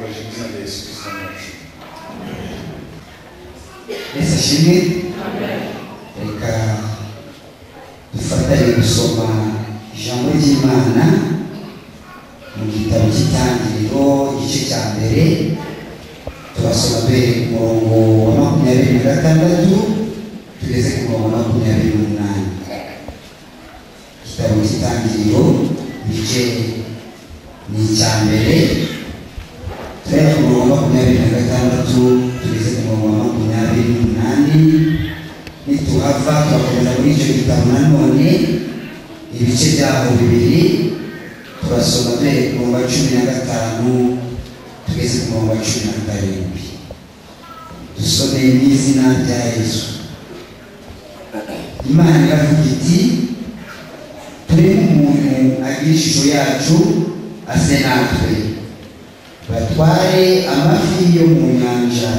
tubaje izina rya Yesu Kristo wacu. Yesu ashimwe. Reka dufatanye gusoma ijambo ry'Imana mu gitabo cy'Itangiriro igice cya mbere. Turasoma duhere ku murongo wa 26 tugeze ku murongo wa 28. Igitabo cy'Itangiriro igice ni icya mbere, tureba ku murongo wa 26 tugeze ku murongo wa 28. Nituhava turakomeza muri icyo gitabo nanone ibice byaho bibiri. Turasoma duhere ku murongo wa 15 tugeze ku murongo wa 17. Dusome n'izina rya Yesu. Imana iravuga iti, turebe umuntu agira ishusho yacu ase natwe, batware amafi yo mu nyanja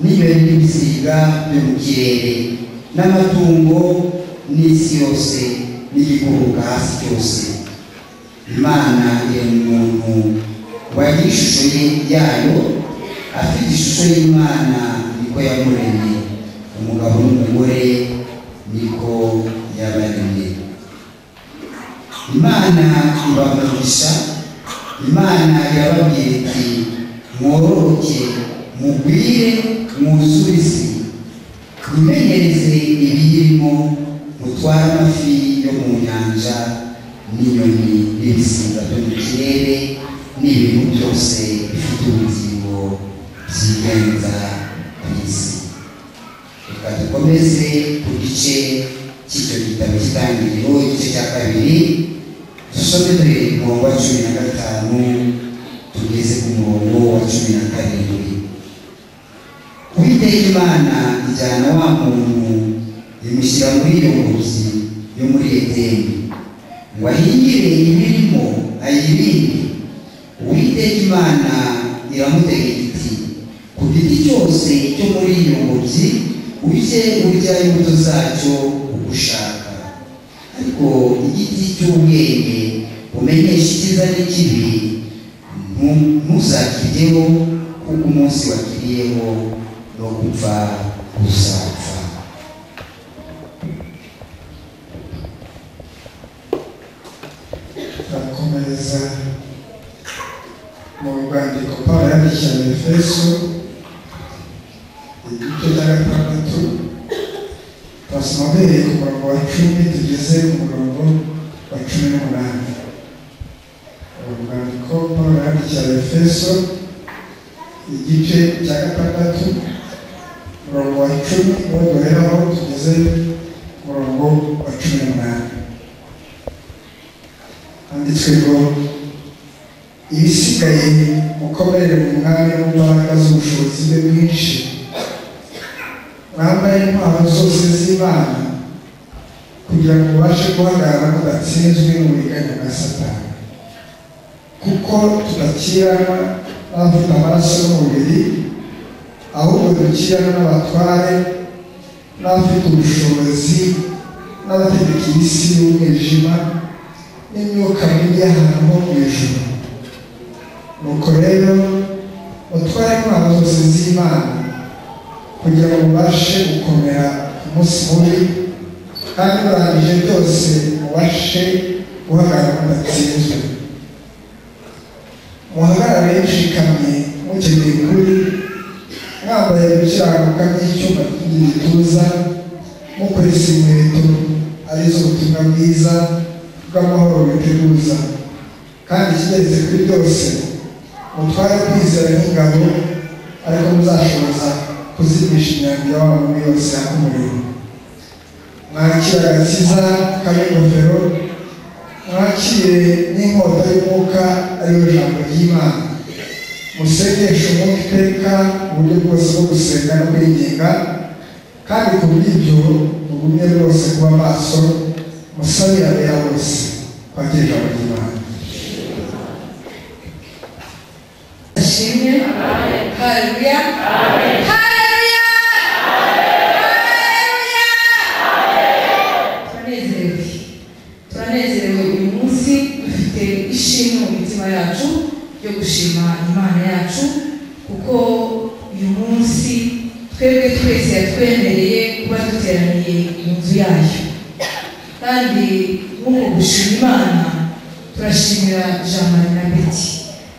n'inyoni n'ibisiga byo mu kirere n'amatungo n'isi yose n'igikururuka hasi cyose. Imana irema umuntu wagira ishusho yayo, afite ishusho y'Imana niko yamuremye, umugabo n'umugore niko yabaremye. Imana ibamugisha, Imana irababwira iti, mwororoke mugwire mwuzure isi, mwimenyereze ibiyirimo, mutware amafi yo mu nyanja n'inyoni n'ibisiga byo mu kirere n'ibintu byose bifite ubugingo byigenza ku isi. Reka dukomeze ku gice cy'icyo gitabo cy'Itangiriro igice cya kabiri. Dusome duhere ku murongo wa 15 tugeze ku murongo wa 17. Uwiteka Imana ijyana wa muntu imushyira muri iyo ngobyi yo muri Edeni ngo ahingire imirimo ayirinde. Uwiteka Imana iramutegeka iti, ku giti cyose cyo muri iyo ngobyi ujye urya imbuto zacyo uko ushaka, ariko igiti cy'ubwenge bumenyesha icyiza n'ikibi ntuzakiryeho, kuko umunsi wakiriyeho no gupfa uzapfa. Turakomeza mu rwandiko Pawulo yandikiye Abefeso igice cya 6. Turasoma duhereye ku murongo wa 10 tugeze ku murongo wa 18. Urwandiko Pawulo yandikiye Abefeso igice cya 6 umurongo wa 10 uwo duheraho tugeze ku murongo wa 18. Handitswe ngo, ibisigaye mukomerere mu mwami n'imbaraga z'ubushobozi bwe bwinshi, mwambaye intwaro zose z'Imana kugira ngo mubashe guhagarara mudatsinzwe mu buriganya bwa Satani. Kuko tudakirana n'abafite amaraso n'umubiri, ahubwo dukirana n'abatware n'abafite ubushobozi n'abategeka isi y'umwijima n'imyuka mibi y'ahantu ho mu ijuru. Nuko rero mutware intwaro zose z'Imana kugira ngo mubashe gukomera ku munsi mubi, kandi murangije byose mubashe guhagarara mudatsinzwe. Muhagarare mushikamye mukenyeye ukuri, mwambaye gukiranuka nk'icyuma cy'igituza, mukwesa inkweto arizo ubutumwa bwiza bw'amahoro biteguza. Kandi ikigeretse kuri byose mutware kwizera nk'ingabo, ariko muzashoboza kuzimisha imyambi y'abantu yose yaka umuriro. Mwakire agakiza k'ingofero, mwakire n'inkota y'umwuka ariyo jambo ry'Imana. Musengeshe umwuka iteka uburyo bwose bwo gusenga no kwinginga, kandi ku bw'ibyo mugumye rwose kuba maso, musabira abera bose kwakira ijambo ry'Imana. Ashimwe. Haleluya. Turanezerewe uyu munsi, dufite ishimwe mu mitima yacu byo gushima Imana yacu kuko uyu munsi twebwe twese yatwemereye kuba duteraniye mu nzu yayo, kandi nk'uko gushima Imana turashimira Jean-Marie na Betty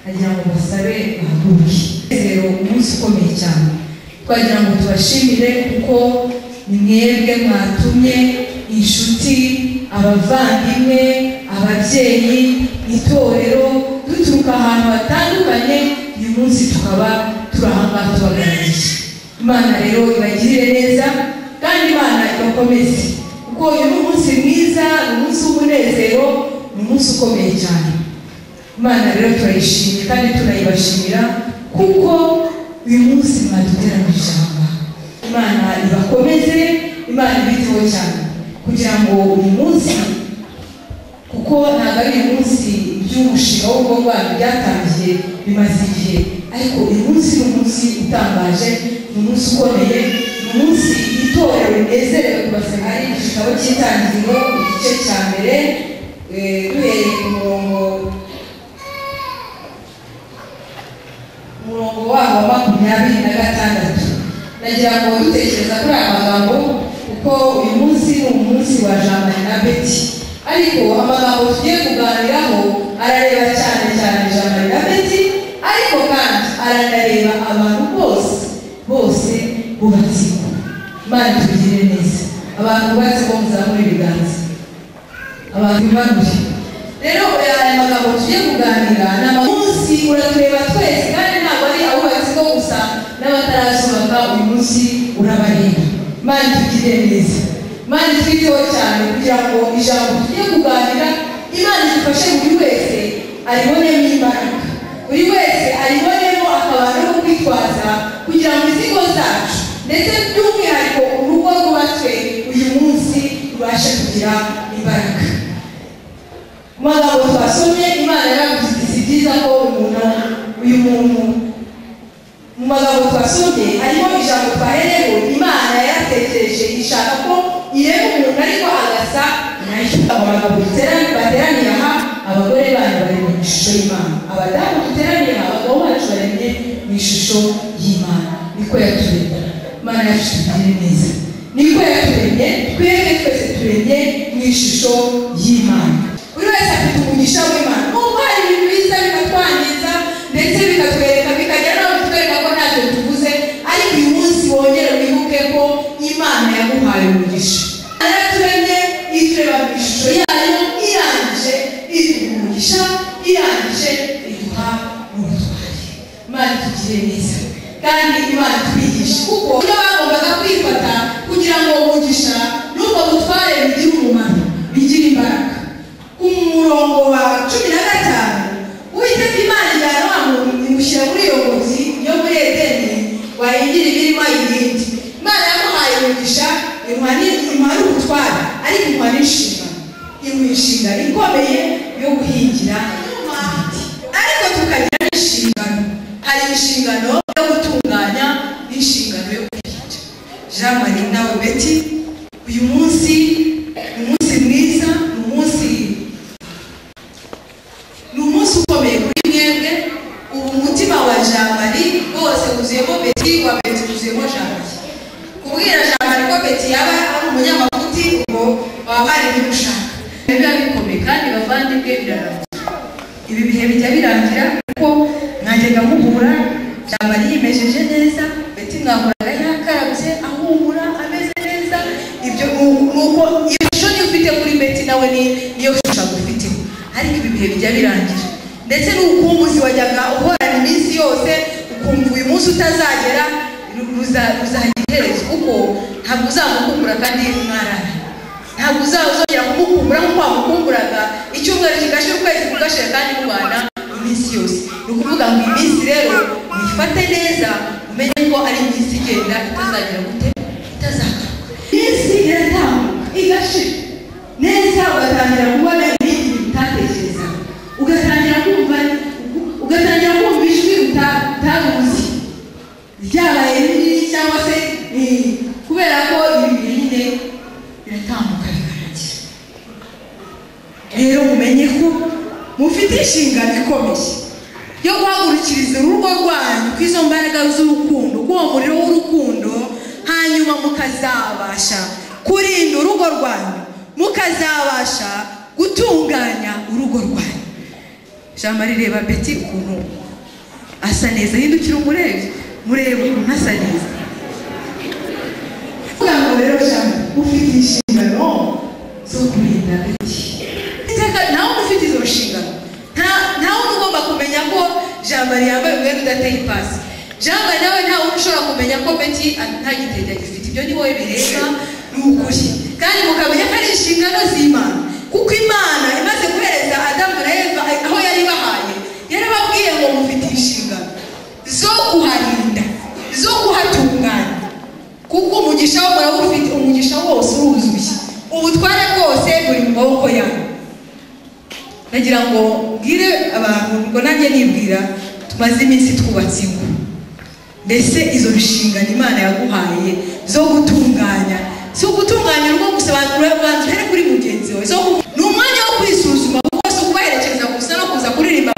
agira ngo basabe bahaguruke. Rero umunsi ukomeye cyane twagira ngo tubashimire kuko ni mwebwe mwatumye inshuti, abavandimwe, ababyeyi, itorero duturuka ahantu hatandukanye uyu munsi tukaba turahangaha tubaganiriye. Imana rero ibagirire neza kandi Imana ibakomeze kuko uyu ni umunsi mwiza, ni umunsi w'umunezero, ni umunsi ukomeye cyane. Imana rero turayishimye kandi tunayibashimira kuko uyu munsi mwaduteranije aha. Imana ibakomeze, Imana ibiteho cyane kugira ngo uyu munsi, kuko ntabwo ari uyu munsi by'umushinga w'ubwonko byatangiye bimaze igihe, ariko uyu munsi ni umunsi utangaje, ni umunsi ukomeye, ni umunsi itorero rinezerewe kubasanga. Hari igitabo cy'itangiriro igice cya mbere duhereye ku murongo waho wa 26. Nagira ngo dutekereza kuri aya magambo kuko uyu munsi ni umunsi wa Jean-Marie na Betty, ariko amagambo tugiye kuganiraho arareba cyane cyane Jean-Marie na Betty, ariko kandi aranareba abantu bose bubatse. Imana tugire neza, abantu bubatse ko muzamura ibiganza, abantu bimanure. Rero aya magambo tugiye kuganira ni umunsi uratureba twese, kandi ntabwo ari abubatse ko gusa, n'abatarasubaka uyu munsi urabareba. Imana tugire neza, Imana twiteho cyane kugira ngo ijambo tugiye kuganira Imana idufashe buri wese aribonemo imbaraga, buri wese aribonemo akabasha no kwitwaza kugira ngo inzigo zacu ndetse by'umwihariko urugo rwubatswe uyu munsi rubashe kugira imbaraga. Mu magambo twasomye Imana yaravuze si byiza ko uyu muntu mu magambo twasomye harimo ijambo twahereho. Imana yaratekereje ishaka ko ireba umuntu ariko agasa nayo. Abagabo bateraniye aha, abagore banyu bari mu ishusho y'Imana, abadamu duteraniye aha, abagabo bacu baremye mu ishusho y'Imana. Niko yaturemye. Imana yacu tugire neza, niko yaturemye. Twebwe twese turemye mu ishusho y'Imana. Buri wese afite umugisha w'Imana. Nubwo hari ibintu biza bikatwangiza ndetse bikatwereka bikagera naho tutwereka ko ntacyo tuvuze, ariko uyu munsi wongere wibuke ko Imana yaguhaye umugisha. Yaraturemye itureba mu ishusho yayo, irangije iduha umugisha, irangije iduha ubutwari. Imana tugire neza kandi Imana twigisha kuko iyo bagombaga kwifata kugira ngo umugisha n'ubwo butware bigire umumaro, bigire imbaraga. Ku murongo wa 15 Uwiteka Imana ijyana wa muntu imushyira muri iyo ngobyi yo muri Edeni wahingira imirima y'ibindi. Imana yamuhaye umugisha, imuha n'ubutware, ariko imuha n'inshingano. Imuha inshingano ikomeye yo guhingira ibiti, ariko tukagira n'inshingano. Hari inshingano yo gutunganya n'inshingano yo guhingira. Jean-Marie nawe Betty, uyu munsi ni umunsi mwiza, ni umunsi ukomeye kuri mwebwe. Ubu umutima wa Jean-Marie wose wuzuyemo Betty, wa Betty wuzuyemo Jean-Marie. Kubwira Jean-Marie ko Betty yaba ari umunyamafuti ngo baba bari bimushaka biba bikomeye, kandi bavandimwe birarangira. Ibi bihe bijya birangira kuko mwajyaga muhura Jean-Marie yimejeje neza, Betty mwahoraga yakarabye ahumura ameze neza. Ibyo nuko ishusho niyo ufite kuri Betty nawe niyo shusho ufite, ariko ibi bihe bijya birangira. Ndetse n'ubukumbuzi wajyaga uhorana iminsi yose, ukumva uyu munsi utazagera uzagira iherezo, kuko ntabwo uzamukumbura kandi mwarara. Ntabwo uzongera kumukumbura nk'uko wamukumburaga icyumweru kigashira, ukwezi kugashira, kandi mubana iminsi yose. Ni ukuvuga ngo iminsi rero uyifate neza, umenye ko ari iminsi igenda itazagira gute, itazagaruka. Iminsi iratambuka igashira neza, ugatangira kubona ibindi bitatekereza, ugatangira kumva ijwi utaruzi ryabaye rinini, cyangwa se kubera ko ibi nyine biratambuka bikarangira. Rero mumenye ko mufite inshingano ikomeye yo guhagurukiriza urugo rwanyu kw'izo mbaraga z'urukundo rw'uwo muriro w'urukundo, hanyuma mukazabasha kurinda urugo rwanyu, mukazabasha gutunganya urugo rwanyu. Jean Marie reba Betty ukuntu asa neza, hindukira murebe ukuntu asa neza. Kugango rero Jean ufite inshingano zo kurinda Betty. Iteka nawe ufite izo nshingano, ntawe ugomba kumenya ko Jean Marie yambaye umwenda udateye ipasi. Jean Marie nawe ntawe ushobora kumenya ko Betty nta gitenge agifite. Ibyo ni wowe bireba, ni ukuri. Kandi mukamenya ko ari inshingano z'Imana, kuko Imana imaze guhereza Adamu na Eva aho yari bahaye, yarababwiye ngo mufite inshingano zo kuharinda, zo kuhatunganya, kuko umugisha wo murawufite, umugisha wose uruzuye, ubutware bwose buri mu maboko yanyu. Nagira ngo mbwire abantu, ngo nanjye nibwira, tumaze iminsi twubatse ingo. Mbese izo nshingano Imana yaguhaye zo gutunganya, zo gutunganya urugo gusa, abantu here kuri mugenzi wawe, ni umwanya wo kwisuzuma, wose ukubaherekeza gusa no kuza kuririmba.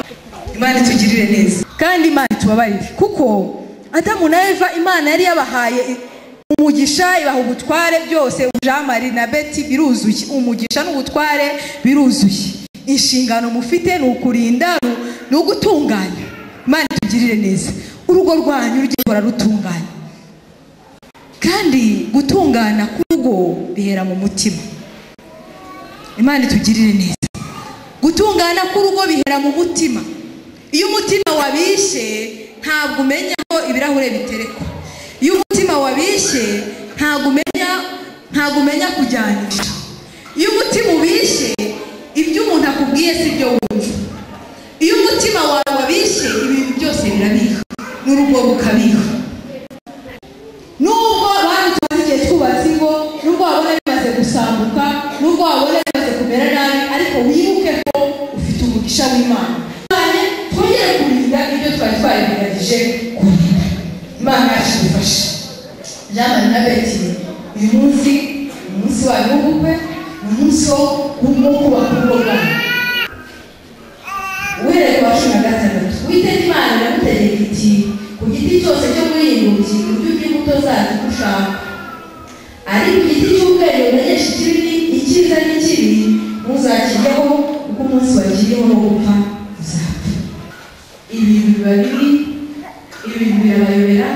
Imana itugirire neza kandi Imana itubabarire, kuko Adamu na Eva Imana yari yabahaye umugisha, ibaha ubutware byose. Jean Marie na Betty biruzuye, umugisha n'ubutware biruzuye. Inshingano mufite ni ukurinda, ni ugutunganya. Imana itugirire neza, urugo rwanyu rugikora rutunganya. Kandi gutungana k'urugo bihera mu mutima. Imana itugirire neza, gutungana k'urugo bihera mu mutima. Iyo umutima wabishe ntabwo umenya aho ibirahure biterekwa. Iyo umutima wabishe ntabwo umenya kujyanisha. Iyo umutima ubishe ibyo umuntu akubwiye si byo wumva. Iyo umutima wawe wabishe ibintu byose birabiha, n'urugo rukabiha. Nubwo abantu tumaze igihe twubatse ingo, nubwo wabona bimaze gusambuka, nubwo wabona bimaze kumera nabi, ariko wibuke ko ufite umugisha w'Imana. Twongere kurinda ibyo twari twarigerageje kurinda. Imana yacu idufashe. Jean Marie na Betty, uyu munsi umunsi wabo w'ubukwe, ni umunsi wo kubaka urugo rwanyu. Uhereye ku wa 16, Uwiteka Imana iramutegeka iti, ku giti cyose cyo muri iyi ngobyi urye imbuto zacyo uko ushaka, ariko igiti cy'ubwenge umenyesha ikibi icyiza n'ikibi ntuzakiryaho, kuko umunsi wakiriyeho wo gupfa uzapfa. Ibintu biba bibi, ibintu birabayobera,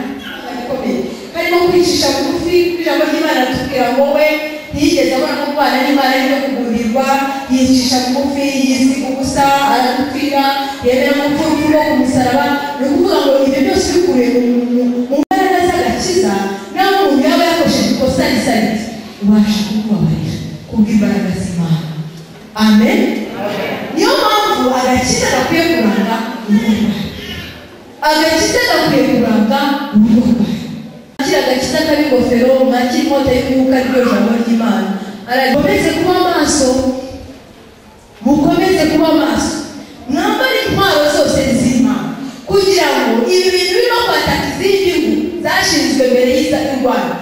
harimo kwicisha bugufi. Ijambo ry'Imana ritubwira ngo we ntiyigeze abona ko kubana n'Imana ari no kugurirwa, yicisha bugufi, yisiga ubusa, aradupfira, yemera mu rupfu rwo ku musaraba. Ni ukuvuga ngo ibyo byose bikubiye mu mbaraga z'agakiza, naho umuntu yaba yakoresheje ikosa risa riti, ubasha kukubabarira kubw'imbaraga z'Imana. Amen. Niyo mpamvu agakiza gakwiye kuranga urugo rwawe, agakiza gakwiye kuranga urugo rwawe. Akira agakiza k'ab'ingofero, mwakira inkota y'umwuka, ryo jambo ry'Imana. Mukomeze kuba maso, mukomeze kuba maso, mwambare intwaro zose z'Imana, kugira ngo ibi bintu birimo kwataka izindi ngo zashinzwe mbere y'u Rwanda.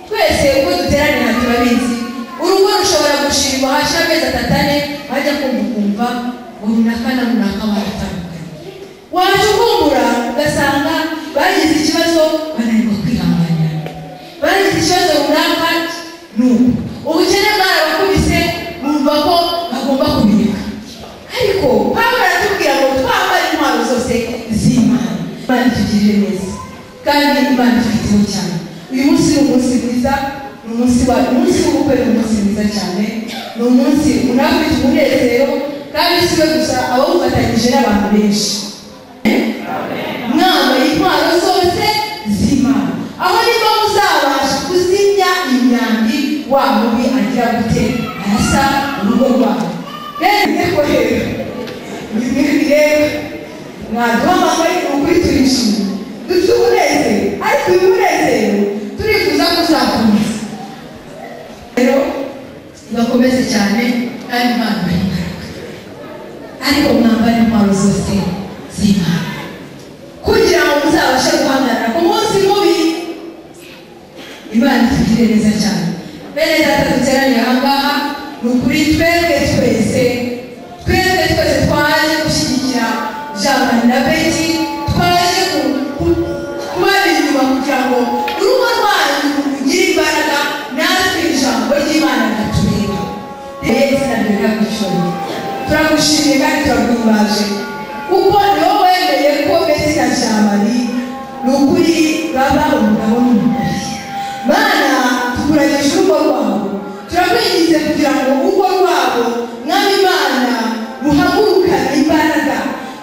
Twese uko duteranira turabizi, urugo rushobora gushingwa hasha amezi 3 hajya kumva ngo runaka na runaka baratandukanye. Waje ukumbura ugasanga bagize ikibazo, bananirwa kwihanganira, bagize ikibazo runaka, nuko ubukene bwarabakubise, bumva ko bagomba kubireka. Ariko Pawulo aratubwira ngo twambare intwaro zose z'Imana. Imana itugirire neza kandi Imana itufiteho cyane. Uyu munsi ni umunsi mwiza, ni umunsi w'ubukwe, ni umunsi mwiza cyane, ni umunsi unafite umunezero, kandi siwe gusa abawufatanyije n'abantu benshi. Mwambaye intwaro zose z'Imana, aho niba muzabasha kuzimya imyambi wa mubi agira gute arasa urugo rwawe. Rero bireba mwaduhamagaye ukuri turishimye, dufite umunezero, ariko uyu munezero turifuza kuzakomeza. Rero bakomeze cyane kandi Imana imbaraga, ariko mwambare intwaro zose z'Imana kugira ngo muzabashe guhagarara ku munsi mubi. Imana itugirire neza cyane. Bene data duteraniye aha ngaha, ni ukuri twebwe twese twaje gushyigikira Jean Marie na Betty izina ryawe ry'igiciro turagushimiye kandi turaguhimbaje kuko niwo wemeye ko Beti na Jamali ni ukuri baba umugabo n'umugore Mana tukuragije urugo rwabo turakwinginze kugira ngo urugo rwabo mwami Imana ruhagurukane imbaraga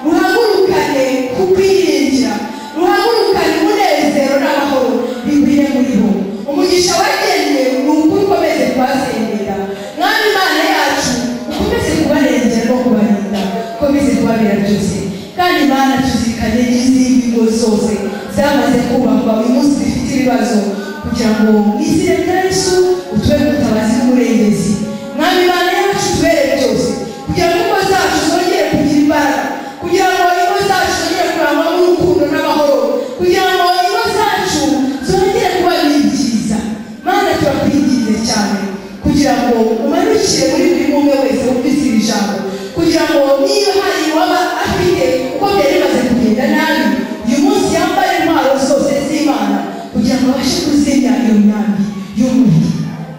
ruhagurukane kukwiringira ruhagurukane umunezero n'amahoro bigwire muri bo umugisha wageneye ni ukuri ukomeze kubasengera mwami Imana yacu ukomeze kubarengera no kubarinda ukomeze kubabera byose kandi Imana tuzirikane n'izindi ngo zose zamaze kubakwa uyu munsi zifite ibibazo kugira ngo izina rya Yesu utube gutabazi n'umurengezi mwami Imana yacu tubere byose kugira ngo ingo zacu zongere kugira imbaraga kugira ngo ingo zacu zongere kurangwa n'urukundo n'amahoro kugira ngo ingo zacu zongere kuba byiza Mana turakwinginze cyane kugira ngo umanukire muri buri umwe wese wumvise iri jambo kugira ngo niba hari waba afite uko byari bimaze kugenda nabi uyu munsi yambaye intwaro zose z'Imana kugira ngo abashe kuzimya iyo myambi y'umubiri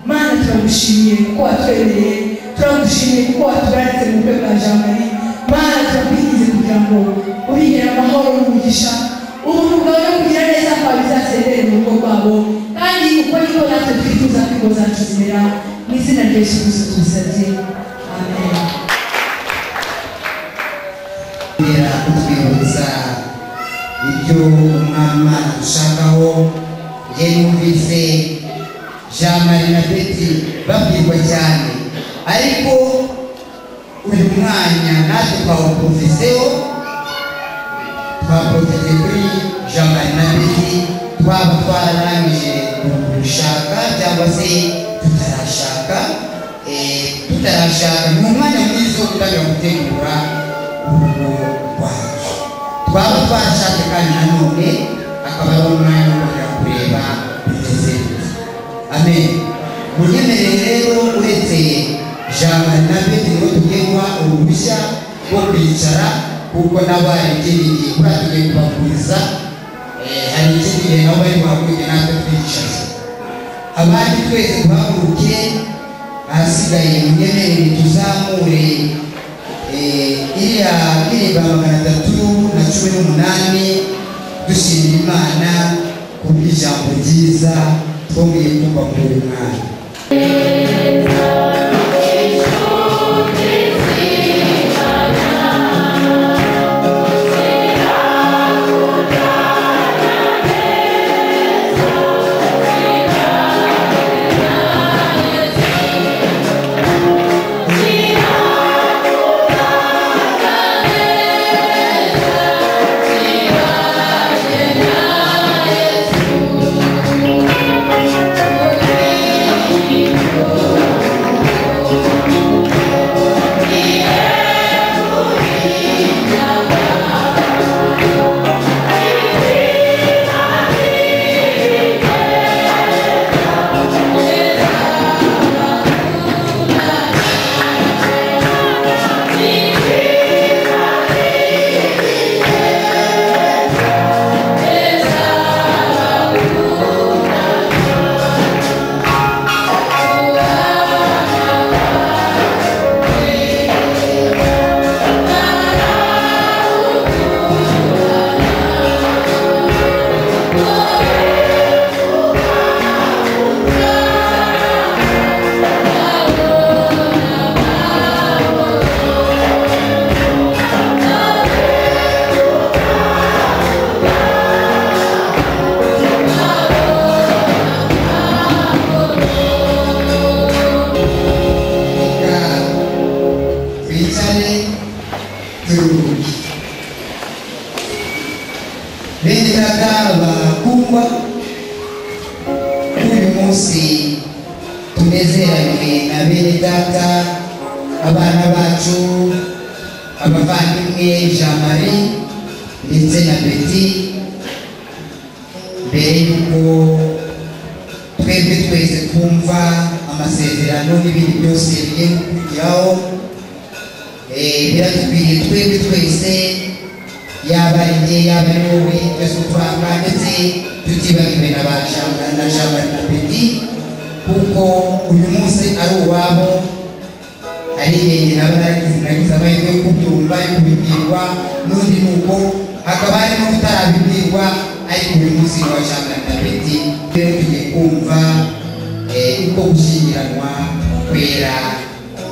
Mana turagushimiye kuko watwemereye turagushimiye kuko watubaritse mu bukwe bwa Jamali Mana turakwinginze kugira ngo ubigire amahoro n'umugisha ubuntu bwawe no kugira neza kwawe bizasendere mu rugo rwabo kandi uko niko natwe twifuza ko ingo zacu zimera mu izina rya Yesu Kristo tubisabye amen. Kutwibutsa ibyo umwami Imana dushakaho njye numvise Jamali na Beti babwirwa cyane ariko uyu mwanya natwe twawuprofiseho twaprofite kuri Jamali na Beti twaba twararangije gushaka cyangwa se tutarashaka ni umwanya mwiza wo kutangira gutegura urugo rwacu twaba twarashatse kandi nanone akaba ari umwanya wo kongera kureba bimeze neza amen. Munyemerere rero uretse Jamali na Beti ngo tugiye guha uruhushya rwo kwicara kuko nabo hari ikindi gihe kuriya tugiye kubaguriza hari ikindi gihe nabo bari guhaguruke natwe twicaye abandi twese duhaguruke ahasigaye munyemerere tuzamure iriya ndirimbo 318 dushimira Imana ku bw'ijambo ryiza twongeye kumva kuri uyu mwanya. tunezeranywe na bene data abana bacu abavandimwe Jamali ndetse na Beti mbere yuko twebwe twese twumva amasezerano n'ibindi byose bigiye gukurikiraho biratubwiye twebwe twese yaba ari njye yaba ari wowe twese twanga ndetse tutibagiwe na Jamali na Beti kuko uyu munsi ari uwabo hari igihe nabo nagize amahirwe yo kubyumva yo kubibwirwa n'undi nuko hakaba harimo kutarabibwirwa ariko uyu munsi wa shampiyona beti rero tugiye kumva uko gushyingiranwa kwera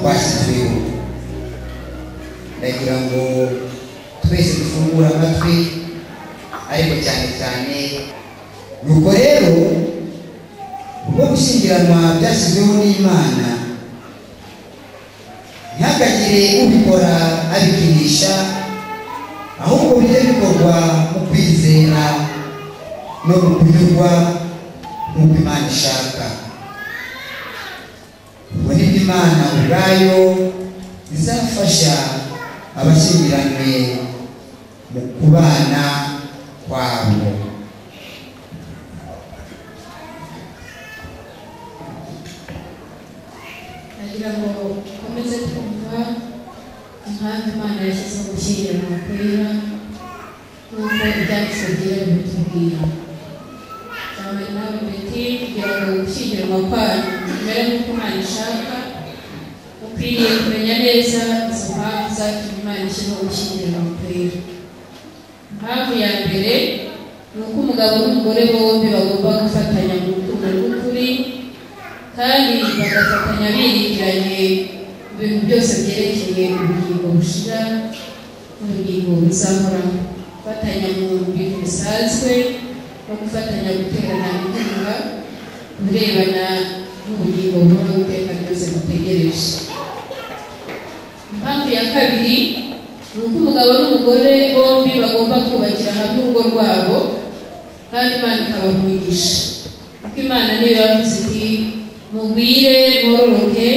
kwashyizweho. Ndagira ngo twese dufungure amatwi ariko cyane cyane nuko rero ubwo gushyingiranwa byashyizweho n'Imana ntihakagire ubikora abikinisha, ahubwo bijye bikorwa mu kwizera no mu kunyurwa nk'uko Imana ishaka. ubwo nibwo Imana ubwayo izafasha abashyingiranywe mu kubana kwabo. Nagira ngo ukomeze kumva impamvu Imana yashyizeho gushyingiranwa kwera nk'uko ibyanditswe byera bitubwira. Cyane nawe beti kugira ngo gushyingiranwa kwanyu kumere nk'uko Imana ishaka, ukwiriye kumenya neza izo mpamvu zatumye Imana ishyiraho gushyingiranwa kwera. Impamvu ya mbere ni uko umugabo n'umugore bombi bagomba gufatanya mu rukundo rw'ukuri kandi bagafatanya biringiranye ibintu byose byerekeye ubugingo bushira n'ubugingo buzahoraho, gufatanya mu bintu bisanzwe no gufatanya guterana inkunga ku birebana n'ubugingo buhoraho iteka ryose butegereje. Impamvu ya kabiri ni uko umugabo n'umugore bombi bagomba kubakira hamwe urugo rwabo kandi Imana ikabahugisha, kuko Imana niyo yavuze iti mugwire mwororoke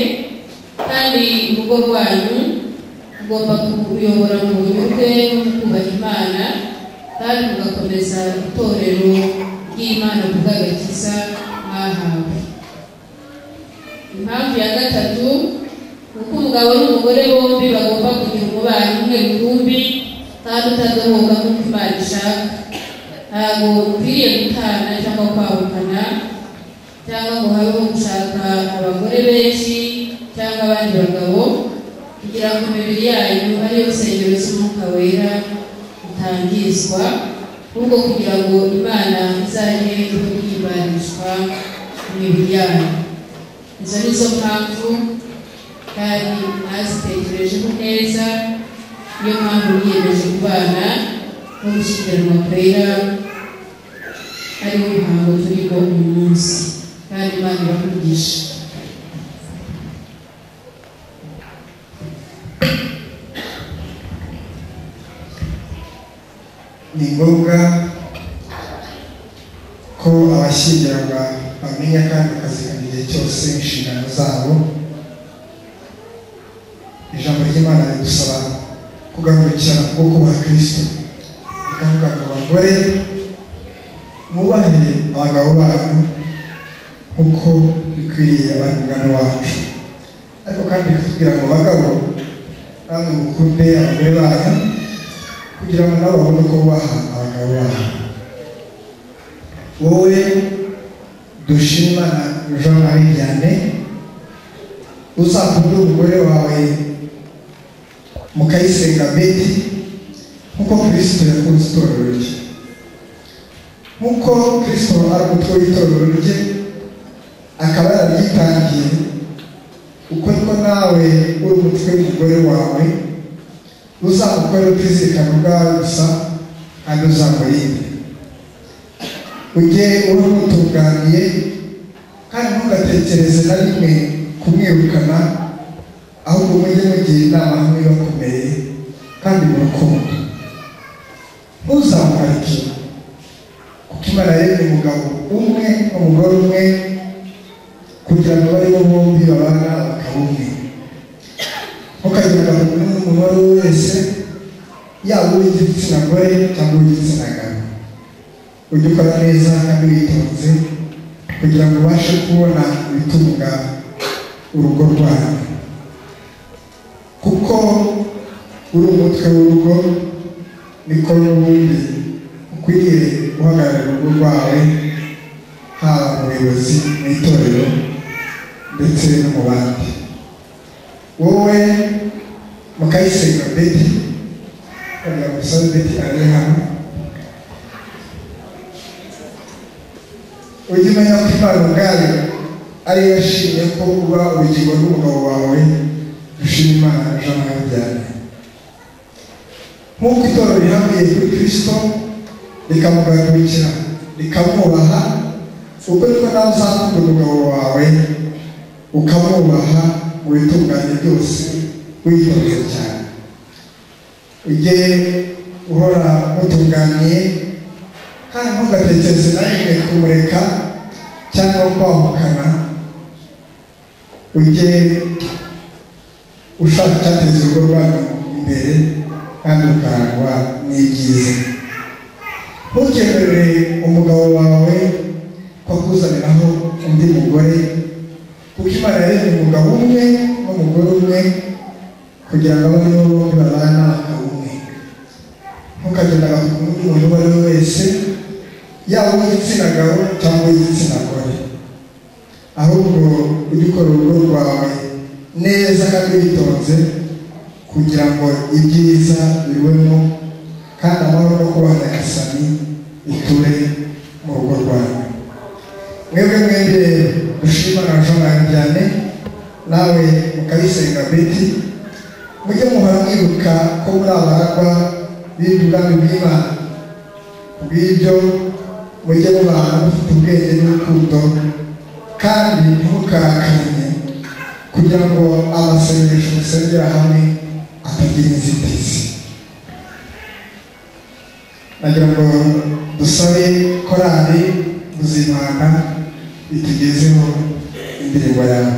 kandi urugo rwanyu ugomba kuyobora mu bunyurwe no kubaha Imana kandi mugakomeza itorero ry'Imana kubw'agakiza mwahawe. Impamvu ya gatatu ni uko umugabo n'umugore bombi bagomba kugira umubano umwe rukumbi kandi utadohoka nk'uko Imana ishaka. Ntabwo ukwiriye gutana cyangwa kwahukana cyangwa ngo habeho gushaka abagore benshi cyangwa abandi bagabo kugira ngo imibiri yanyu ariyo rusengero z'Umwuka Wera itangizwa, ahubwo kugira ngo Imana izajye ihimbanishwa mu mibiri yanyu. Izo ni zo mpamvu kandi mwazitekerejeho neza, niyo mpamvu mwiyemeje kubana no gushyingiranwa kwera ari wo muhango turimo uyu munsi kandi Imana ibahugisha. Ni ngombwa ko abashyingiranwa bamenya kandi bakazirikana igihe cyose inshingano zabo. Ijambo ry'Imana ridusaba kugarukira ubwoko bwa Kristo, rikavuga ngo abagore mwubahe abagabo banyu nk'uko bikwiriye abanyamugani wacu, ariko kandi bikatubwira ngo bagabo namwe mukunde abagore banyu kugira ngo nabo babone ko bubaha abagabo banyu. Wowe Dushimimana Jean Marie Vianney uzakunde umugore wawe Mukayisenga Betty nk'uko Kristo yakunze itorero rye, nk'uko Kristo ari umutwe w'itorero rye akaba yararyitangiye, uko niko nawe uri umutwe w'umugore wawe uzamukore utizirikana ubwawe gusa kandi uzamurinde. Ujye uba umutunganiye kandi ntugatekereze na rimwe kumwirukana, ahubwo mujye mugira inama hamwe bakomeye kandi mu rukundo. Ntuzamuharike kuko Imana yaremye umugabo umwe n'umugore umwe kugira ngo bari bo bombi babana bakaba umwe. Ntukagira ngo umuntu uwo ari we wese yaba uw'igitsina gore cyangwa uw'igitsina gabo. Ujye ukora neza kandi witonze kugira ngo ubashe kubona ibitunga urugo rwawe, kuko uri umutwe w'urugo niko n'ubundi ukwiriye guhagararira urugo rwawe, haba mu buyobozi, mu itorero ndetse no mu bandi. wowe Mukayisenga Betty kugira ngo usabe Betty ari hano ujye umenya ko Imana ubwayo ariyo yashimye ko uba urugingo rw'umugabo wawe dushima Imana Jean Habyarimana nk'uko itorero rihambiye kuri Kristo rikamugandukira rikamwubaha ubwo niko nawe uzakunda umugabo wawe ukamwubaha mu bitunganye byose witonze cyane ujye uhora mutunganiye kandi ntugatekereze na rimwe kumureka cyangwa kwamukana ujye ushaka icyateza urugo rwanyu imbere kandi ukarangwa n'ibyiza ntukemerere umugabo wawe ko akuzaniraho undi mugore kuko Imana yaremye umugabo umwe n'umugore umwe kugira ngo abe aribo bombi babana bakaba umwe ntukagendera ku undi muntu uwo ari we wese yaba uw'igitsina gabo cyangwa uw'igitsina gore ahubwo ujye ukora urugo rwawe neza kandi witonze kugira ngo ibyiza bibemo kandi amahoro no kubana Nyagasani biture mu rugo rwawe mwebwe mwembi dushima na Jean Habyarimana nawe Mukayisenga Betty mujye muhora mwibuka ko muri abaragwa b'ubwami bw'Imana bw'ibyo mujye mubana mufite ubwenge n'urukundo kandi ntimukarakanye kugira ngo amasengesho musengera hamwe atagira inzitizi nagira ngo dusabe korali Muzimana itugezeho indirimbo yawe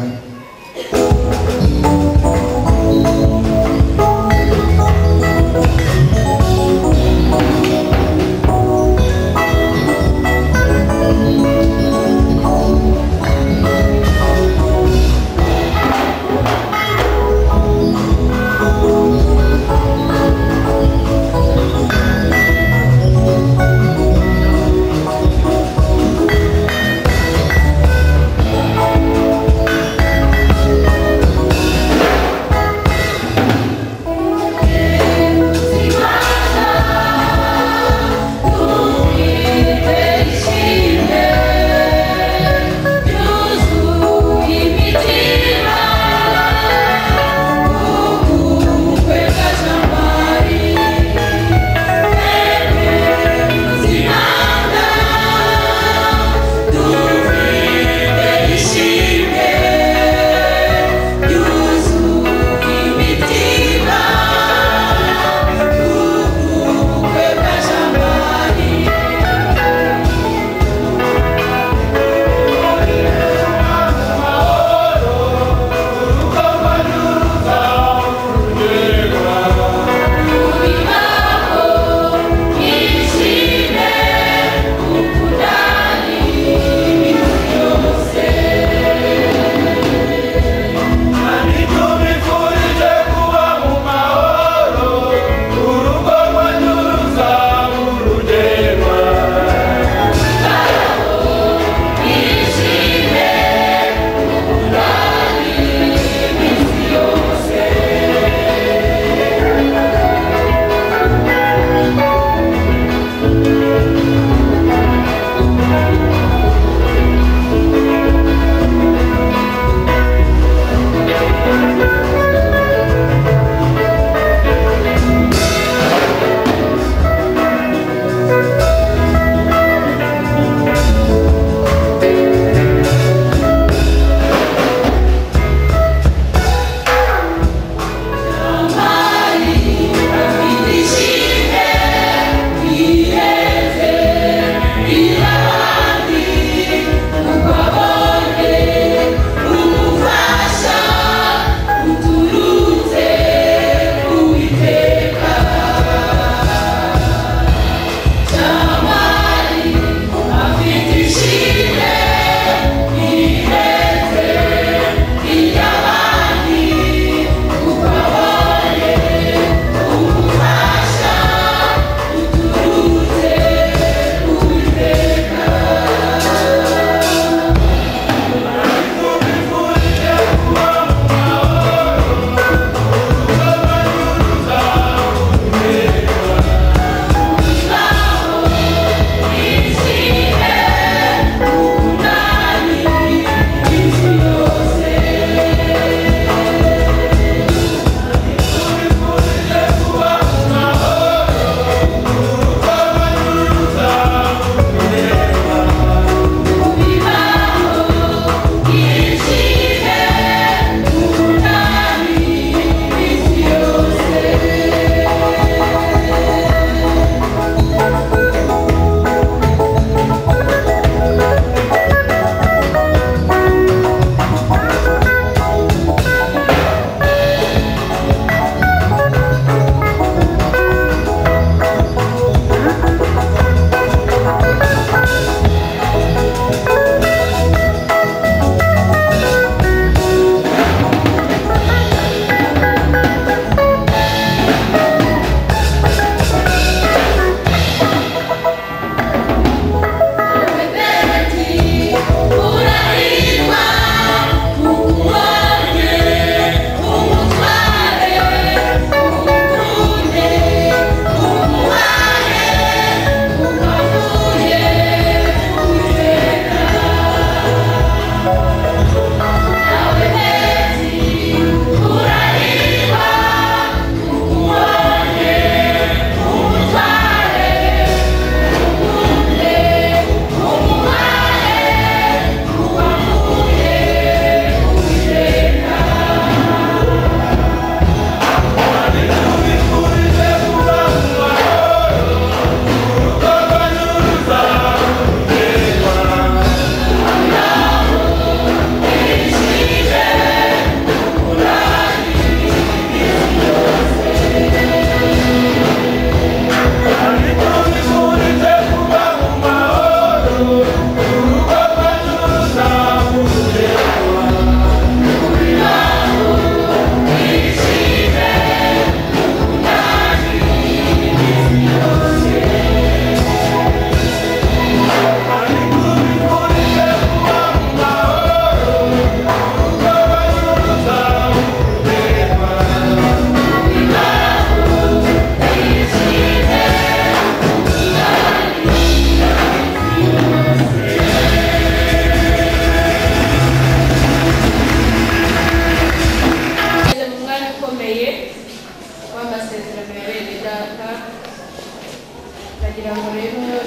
rero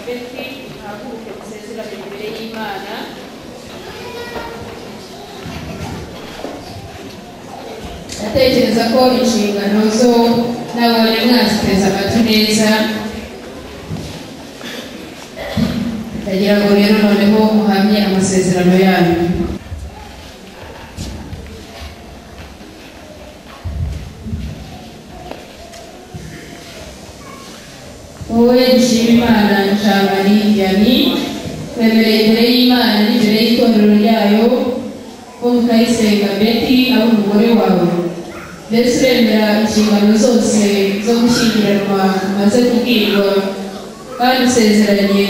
Betty ahaguruke gusezerana imbere y'Imana. Ndatekereza ko inshingano zo nabonye mwaziteza amatwi neza. Ndagira ngo rero noneho muhamye amasezerano yanyu. Wowe dushima Imana Jean-Marie Vianney, twemereye imbere y'Imana n'imbere y'itorero ryayo ko Mukayisenga Betty abo umugore wawe. Mbese uremera inshingano zose zo gushyingiranwa umaze kubwirwa kandi usezeranye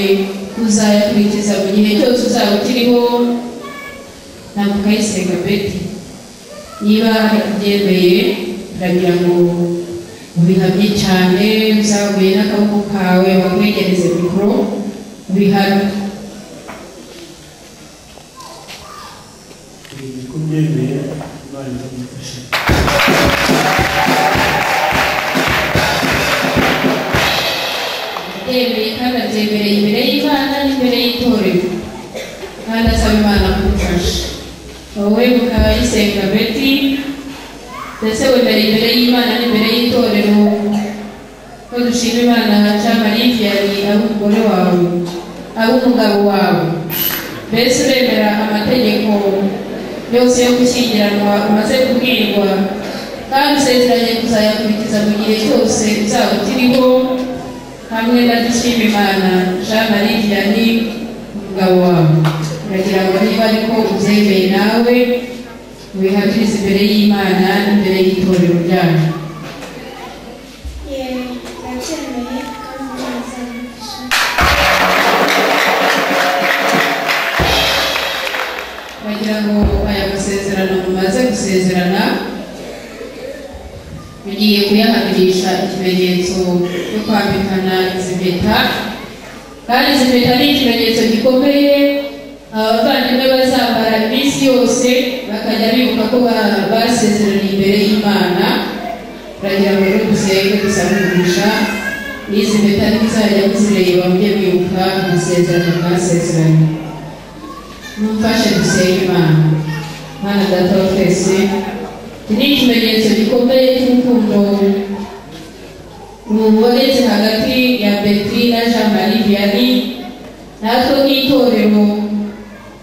uzayakurikiza mu gihe cyose uzaba ukiriho na Mukayisenga Betty. Niba byemeye ndagira ngo ubihamye cyane, uzaguye n'akaboko kawe bakwegereze mikoro ubihamye. Kubyemeye Imana izamufasha. Yemeye kandi abyemereye imbere y'Imana n'imbere y'itorero kandi asaba Imana kumufasha. Wowe Mukayisenga Betty ndetse wemereye imbere y'Imana n'imbere y'itorero ko dushima Imana Jean-Marie Vianney abo umugore wawe abo umugabo wawe. Mbese uremera amategeko yose yo gushyingiranwa umaze kubwirwa kandi usezeranye kuzayakurikiza mu gihe cyose uzaba ukiriho hamwe na dushima Imana Jean-Marie Vianney umugabo wawe. Uragira ngo niba ariko ubyemeye nawe ubihamirize imbere y'Imana n'imbere y'itorero ryayo. Bagira ngo aya masezerano mumaze gusezerana mugiye kuyahamirisha ikimenyetso cyo kwambikana izi mpeta, kandi izi mpeta ni ikimenyetso gikomeye abavandimwe bazambara iminsi yose bakajya bibuka ko basezeraniye imbere y'Imana. Baragira ngo rero dusenge dusabe umugisha n'izi mpeta ntizajya muzireba mujye mwibuka amasezerano mwasezeranye. Mumfashe dusenge Imana. Mana Data wa twese, iki ni ikimenyetso gikomeye cy'urukundo rubonetse hagati ya Betty na Jean-Marie Vianney. Natwe nk'itorero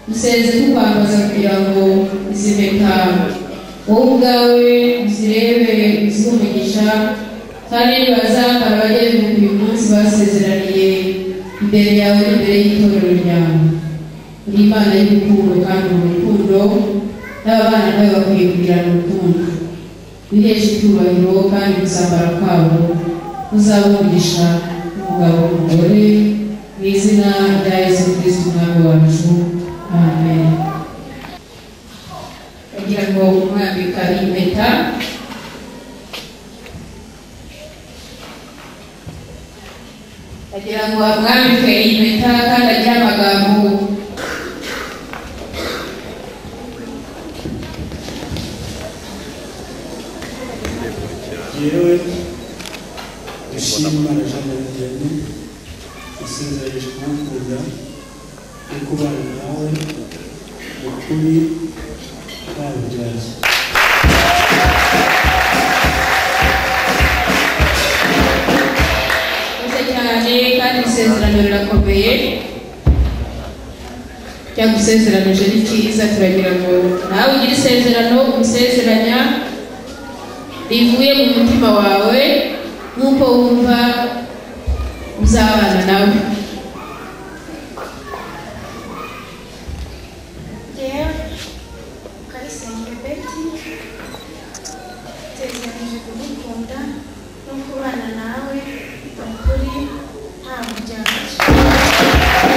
duseze tukwambaza kugira ngo izi mpeta wowe ubwawe uzirebe uzihe umugisha, kandi nibazambara bajye bibuka uyu munsi basezeraniye imbere yawe n'imbere y'itorero ryawe. Uri Imana y'urukundo kandi mu rukundo n'abana nawe bakwiye kugirana urukundo. Wiheshe icyubahiro kandi gusambara kwabo uzaba umugisha umugabo n'umugore mu izina rya Yesu Kristo umwami wacu. Amen. Bagira ngo umwambika impeta bagira ngo amwambike impeta kandi agire amagambo Yewe dushima Imana Jean-Marie Vianney isezeranyije kumukunda no kubana nawe ukuri nta buryarya. cyane kandi isezerano rirakomeye. Cyangwa usezeranije ni cyiza, turagira ngo nawe ugire isezerano umusezeranya rivuye mu mutima wawe nk'uko wumva uzabana nawe. Mukayisenga Betty nsezeranyije kugukunda no kubana nawe ukuri nta buryarya.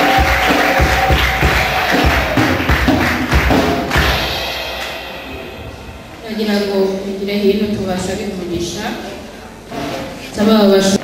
Nagira ngo tugire hino tubasabe umugisha. Nsaba ababasha